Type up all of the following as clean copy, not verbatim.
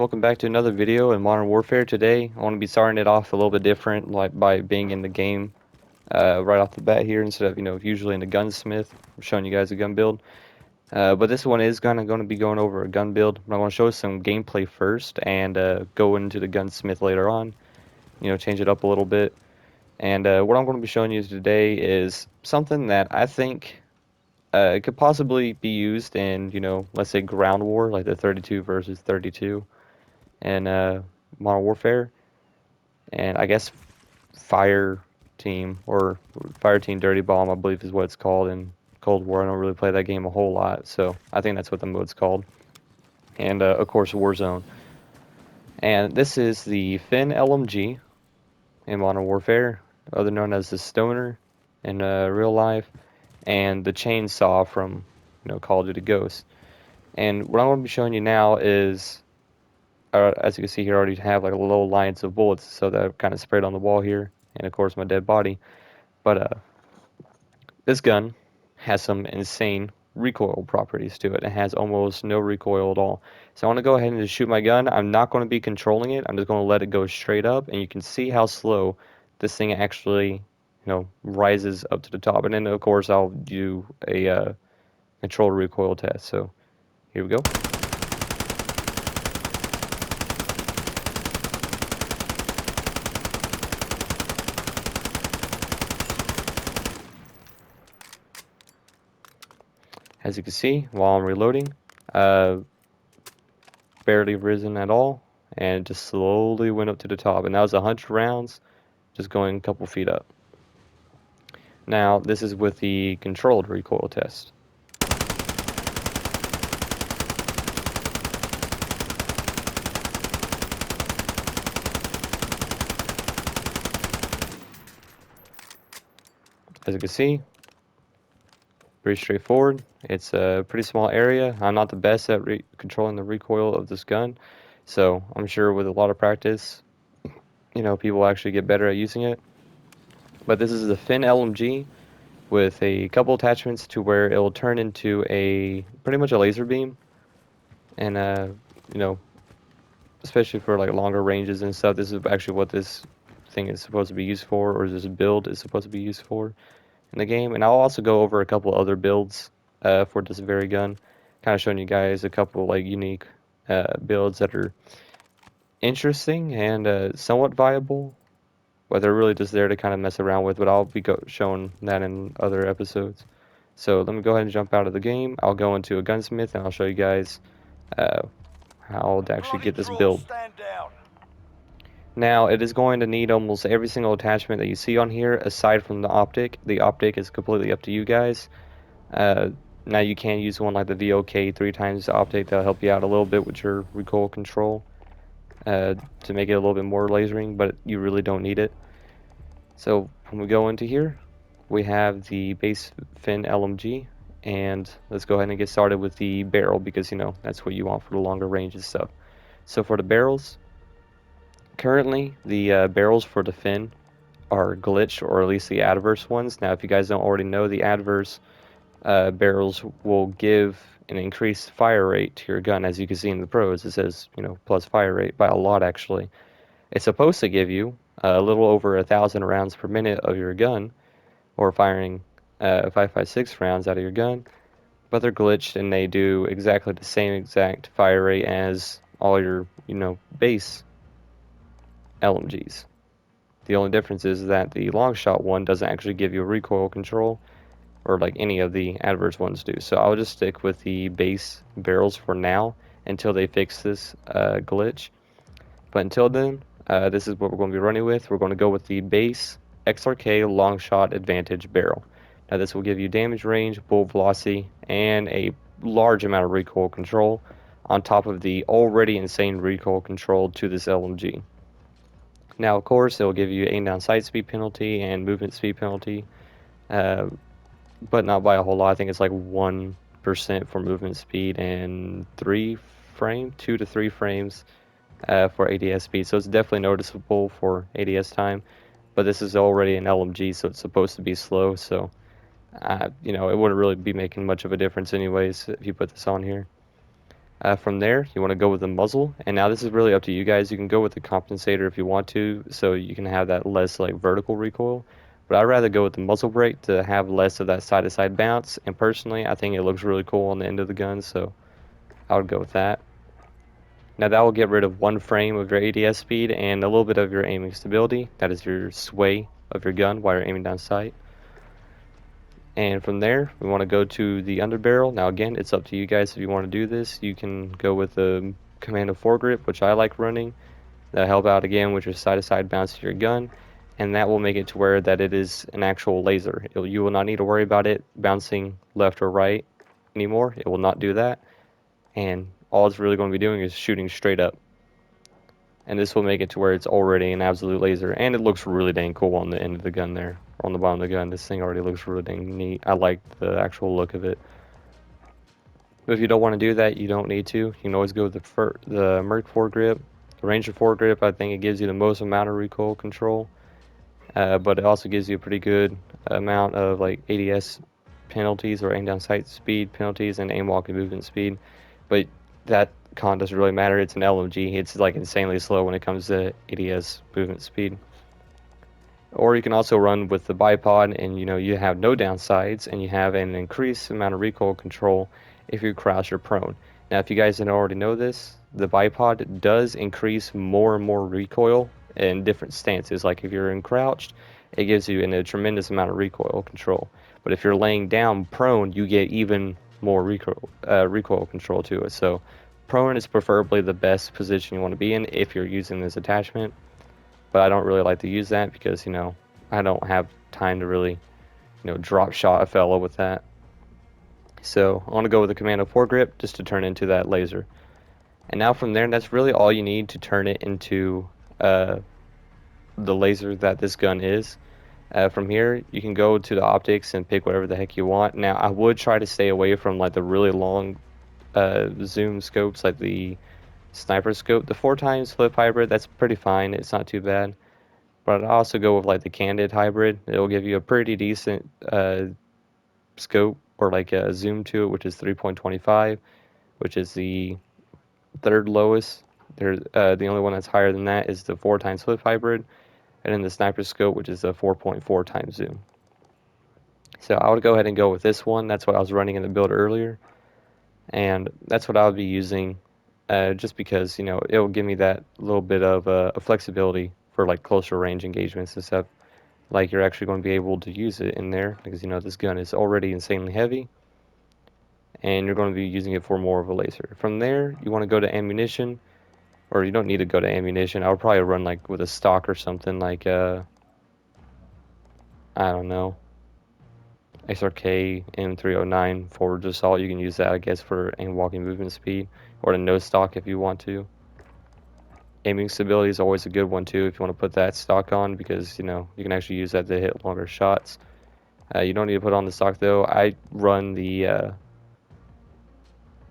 Welcome back to another video in Modern Warfare. Today, I want to be starting it off a little bit different, like by being in the game right off the bat here instead of, usually in the gunsmith. I'm showing you guys a gun build. But this one is going to be going over a gun build. But I want to show some gameplay first and go into the gunsmith later on. Change it up a little bit. And what I'm going to be showing you today is something that I think it could possibly be used in, let's say ground war, like the 32 versus 32. And Modern Warfare, and I guess Fire Team or Fire Team Dirty Bomb, I believe is what it's called in Cold War. I don't really play that game a whole lot, so I think that's what the mode's called. And of course, Warzone. And this is the Finn LMG in Modern Warfare, other known as the Stoner in real life, and the Chainsaw from Call of Duty Ghosts. And what I'm going to be showing you now is as you can see here, I already have like a little lines of bullets, so that kind of spread on the wall here, and of course my dead body. But this gun has some insane recoil properties to it. It has almost no recoil at all. So I want to go ahead and just shoot my gun. I'm not going to be controlling it. I'm just going to let it go straight up, and you can see how slow this thing actually, rises up to the top. And then of course I'll do a controlled recoil test. So here we go. As you can see, while I'm reloading, uh, barely risen at all, and just slowly went up to the top. And that was 100 rounds, just going a couple feet up. Now, this is with the controlled recoil test. As you can see, pretty straightforward. It's a pretty small area. I'm not the best at controlling the recoil of this gun, so I'm sure with a lot of practice, people actually get better at using it. But this is the Finn LMG with a couple attachments to where it'll turn into a pretty much a laser beam, and you know, especially for like longer ranges and stuff. This is actually what this thing is supposed to be used for, or this build is supposed to be used for in the game. And I'll also go over a couple other builds for this very gun, kind of showing you guys a couple like unique builds that are interesting and somewhat viable, but they're really just there to kind of mess around with. But I'll be showing that in other episodes. So let me go ahead and jump out of the game. I'll go into a gunsmith and I'll show you guys uh, how to actually get this build. Now, it is going to need almost every single attachment that you see on here, aside from the optic. The optic is completely up to you guys. Now, you can use one like the VOK 3 times the optic. That'll help you out a little bit with your recoil control to make it a little bit more lasering, but you really don't need it. So, when we go into here, we have the base Finn LMG, and let's go ahead and get started with the barrel because, that's what you want for the longer ranges stuff. So, for the barrels, currently, the barrels for the Finn are glitched, or at least the adverse ones. Now, if you guys don't already know, the adverse barrels will give an increased fire rate to your gun. As you can see in the pros, it says, plus fire rate by a lot, actually. It's supposed to give you a little over 1,000 rounds per minute of your gun, or firing 5.56 rounds out of your gun, but they're glitched and they do exactly the same exact fire rate as all your, base LMGs. The only difference is that the long shot one doesn't actually give you a recoil control, or like any of the adverse ones do. So I'll just stick with the base barrels for now until they fix this glitch. But until then, this is what we're going to be running with. We're going to go with the base XRK long shot advantage barrel. Now this will give you damage range, bullet velocity, and a large amount of recoil control on top of the already insane recoil control to this LMG. Now, of course, it will give you aim down sight speed penalty and movement speed penalty, but not by a whole lot. I think it's like 1% for movement speed and 2 to 3 frames for ADS speed. So it's definitely noticeable for ADS time. But this is already an LMG, so it's supposed to be slow. So, it wouldn't really be making much of a difference anyways if you put this on here. From there, you want to go with the muzzle, and now this is really up to you guys. You can go with the compensator if you want to, so you can have that less like vertical recoil. But I'd rather go with the muzzle brake to have less of that side-to-side bounce. And personally, I think it looks really cool on the end of the gun, so I would go with that. Now that will get rid of one frame of your ADS speed and a little bit of your aiming stability. That is your sway of your gun while you're aiming down sight. And from there, we want to go to the underbarrel. Now again, it's up to you guys if you want to do this. You can go with the Commando foregrip, which I like running. That'll help out again with your side-to-side bounce of your gun, and that will make it to where that it is an actual laser. You will not need to worry about it bouncing left or right anymore. It will not do that, and all it's really going to be doing is shooting straight up. And this will make it to where it's already an absolute laser, and it looks really dang cool on the end of the gun there, or on the bottom of the gun. This thing already looks really dang neat. I like the actual look of it. But if you don't want to do that, you don't need to. You can always go with the Merc foregrip. The Ranger foregrip, I think it gives you the most amount of recoil control, but it also gives you a pretty good amount of like ADS penalties or aim down sight speed penalties and aim walk and movement speed. But that con doesn't really matter. It's an LMG. It's like insanely slow when it comes to ADS movement speed. Or you can also run with the bipod, and you have no downsides, and you have an increased amount of recoil control if you crouch or prone. Now, if you guys didn't already know this, the bipod does increase more and more recoil in different stances. Like if you're in crouched, it gives you a tremendous amount of recoil control. But if you're laying down prone, you get even more recoil control to it. So prone is preferably the best position you want to be in if you're using this attachment. But I don't really like to use that because, I don't have time to really, drop shot a fellow with that. So I want to go with the Commando foregrip just to turn into that laser. And now from there, that's really all you need to turn it into the laser that this gun is. From here, you can go to the optics and pick whatever the heck you want. Now, I would try to stay away from like the really long zoom scopes, like the sniper scope. The 4x flip hybrid, that's pretty fine. It's not too bad. But I'd also go with like the candid hybrid. It'll give you a pretty decent scope or like a zoom to it, which is 3.25, which is the third lowest. The only one that's higher than that is the 4x flip hybrid, and then the sniper scope, which is a 4.4 times zoom. So I would go ahead and go with this one. That's what I was running in the build earlier, and that's what I would be using, just because it will give me that little bit of flexibility for like closer range engagements and stuff. Like you're actually going to be able to use it in there because this gun is already insanely heavy, and you're going to be using it for more of a laser. From there, you want to go to ammunition, or you don't need to go to ammunition. I would probably run like with a stock or something like I don't know, SRK M309 forward assault. You can use that, I guess, for aim walking movement speed, or the no stock if you want to. Aiming stability is always a good one too if you want to put that stock on, because you can actually use that to hit longer shots. You don't need to put on the stock though. I run the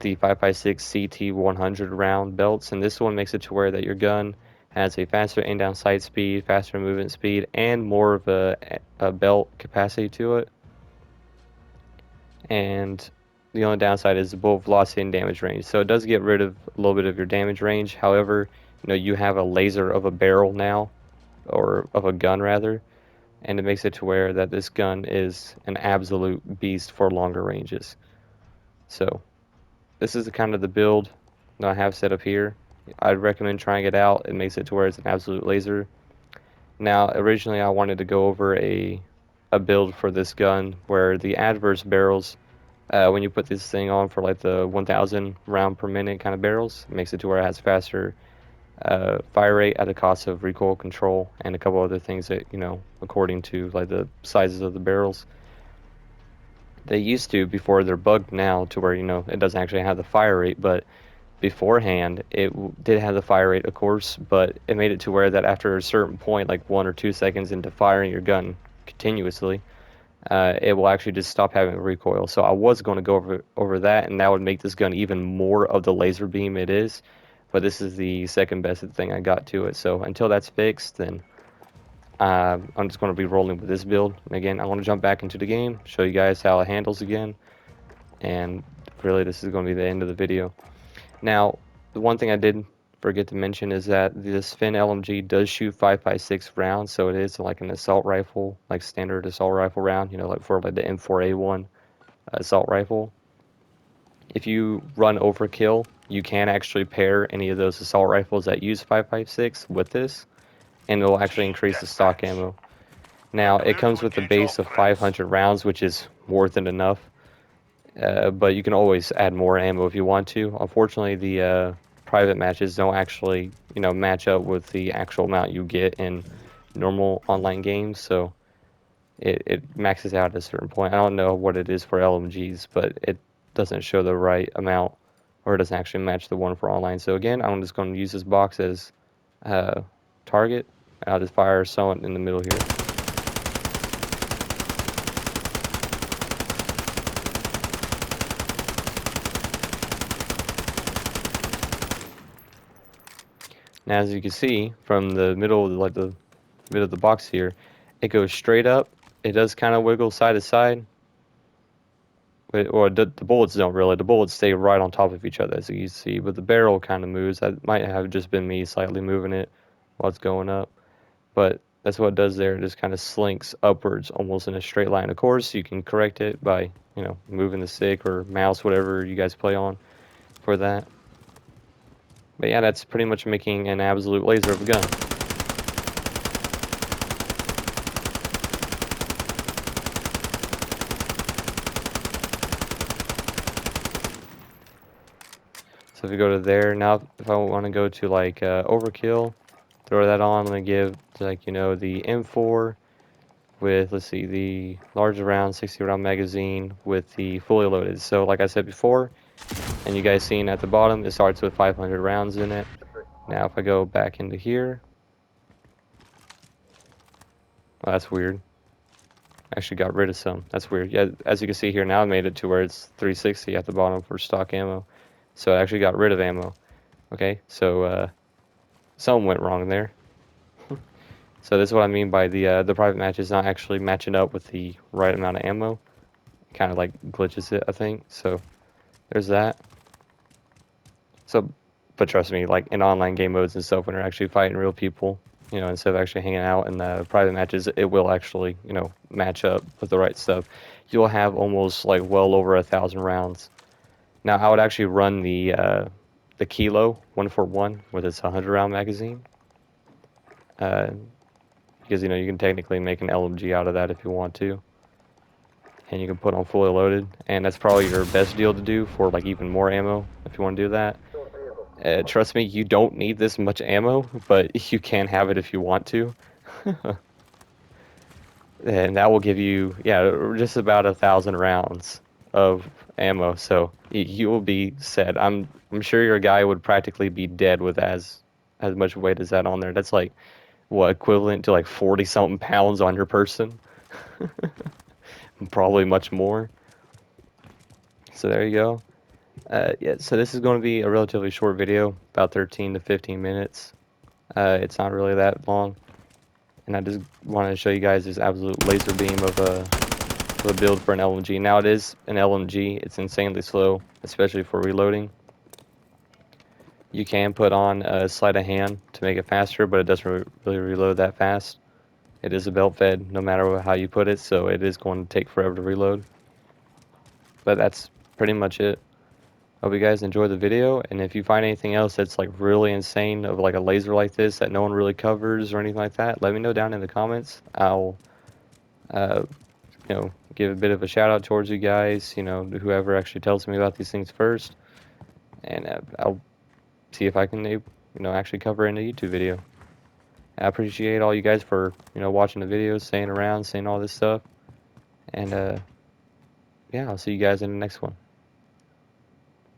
5.56 CT 100 round belts, and this one makes it to where that your gun has a faster aim down sight speed, faster movement speed, and more of a belt capacity to it. And the only downside is the bullet velocity and damage range. So it does get rid of a little bit of your damage range. However, you have a laser of a barrel now, or of a gun rather, and it makes it to where that this gun is an absolute beast for longer ranges. So this is kind of the build that I have set up here. I'd recommend trying it out. It makes it to where it's an absolute laser. Now, originally I wanted to go over a build for this gun where the adverse barrels, when you put this thing on for like the 1,000 round per minute kind of barrels, it makes it to where it has faster fire rate at the cost of recoil control and a couple other things that, according to like the sizes of the barrels. They used to, before they're bugged now to where, it doesn't actually have the fire rate, but beforehand it did have the fire rate, of course, but it made it to where that after a certain point, like 1 or 2 seconds into firing your gun continuously, it will actually just stop having recoil. So I was going to go over that, and that would make this gun even more of the laser beam it is, but this is the second best thing I got to it. So until that's fixed, then I'm just going to be rolling with this build. And again, I want to jump back into the game, show you guys how it handles again, and really this is going to be the end of the video. Now, the one thing I did forget to mention is that this Finn LMG does shoot 5.56 rounds, so it is like an assault rifle, like standard assault rifle round, you know, like for like the M4A1 assault rifle. If you run overkill, you can actually pair any of those assault rifles that use 5.56 with this, and it will actually increase the stock ammo. Now, it comes with a base of 500 rounds, which is more than enough. But you can always add more ammo if you want to. Unfortunately, the private matches don't actually, you know, match up with the actual amount you get in normal online games, so it maxes out at a certain point. I don't know what it is for LMGs, but it doesn't show the right amount, or it doesn't actually match the one for online. So again, I'm just going to use this box as target. I'll just fire someone in the middle here. Now, as you can see from the middle, like the middle of the box here, it goes straight up. It does kind of wiggle side to side, or the bullets don't really. The bullets stay right on top of each other, as you can see, but the barrel kind of moves. That might have just been me slightly moving it while it's going up, but that's what it does there. It just kind of slinks upwards, almost in a straight line. Of course, you can correct it by, you know, moving the stick or mouse, whatever you guys play on for that. But yeah, that's pretty much making an absolute laser of a gun. So if you go to there, now if I want to go to like overkill, throw that on. I'm going to give like, you know, the M4 with, let's see, the large round 60 round magazine with the fully loaded. So like I said before, and you guys seen at the bottom, it starts with 500 rounds in it. Now if I go back into here, oh, that's weird. I actually got rid of some. That's weird. Yeah, as you can see here now, I made it to where it's 360 at the bottom for stock ammo. So I actually got rid of ammo. Okay, so something went wrong there. So this is what I mean by the private match is not actually matching up with the right amount of ammo. Kind of like glitches it, I think. So there's that. So, but trust me, like in online game modes and stuff, when you're actually fighting real people, you know, instead of actually hanging out in the private matches, it will actually, you know, match up with the right stuff. You'll have almost like well over 1,000 rounds. Now, I would actually run the Kilo 141 with its 100 round magazine. Because, you know, you can technically make an LMG out of that if you want to. And you can put on fully loaded, and that's probably your best deal to do for like even more ammo if you want to do that. Trust me, you don't need this much ammo, but you can have it if you want to. And that will give you, yeah, just about 1,000 rounds of ammo, so you will be set. I'm sure your guy would practically be dead with as much weight as that on there. That's like, what, equivalent to like 40 something pounds on your person? Probably much more. So there you go. Yeah, so this is going to be a relatively short video, about 13 to 15 minutes. It's not really that long, and I just wanted to show you guys this absolute laser beam of a build for an LMG. Now it is an LMG, it's insanely slow, especially for reloading. You can put on a sleight of hand to make it faster, but it doesn't really reload that fast. It is a belt fed, no matter how you put it, so it is going to take forever to reload. But that's pretty much it. Hope you guys enjoyed the video, and if you find anything else that's like really insane of like a laser like this that no one really covers or anything like that, let me know down in the comments. I'll you know, give a bit of a shout out towards you guys, you know, whoever actually tells me about these things first, and I'll see if I can, you know, actually cover it in a YouTube video. I appreciate all you guys for, you know, watching the videos, staying around, saying all this stuff, and yeah, I'll see you guys in the next one.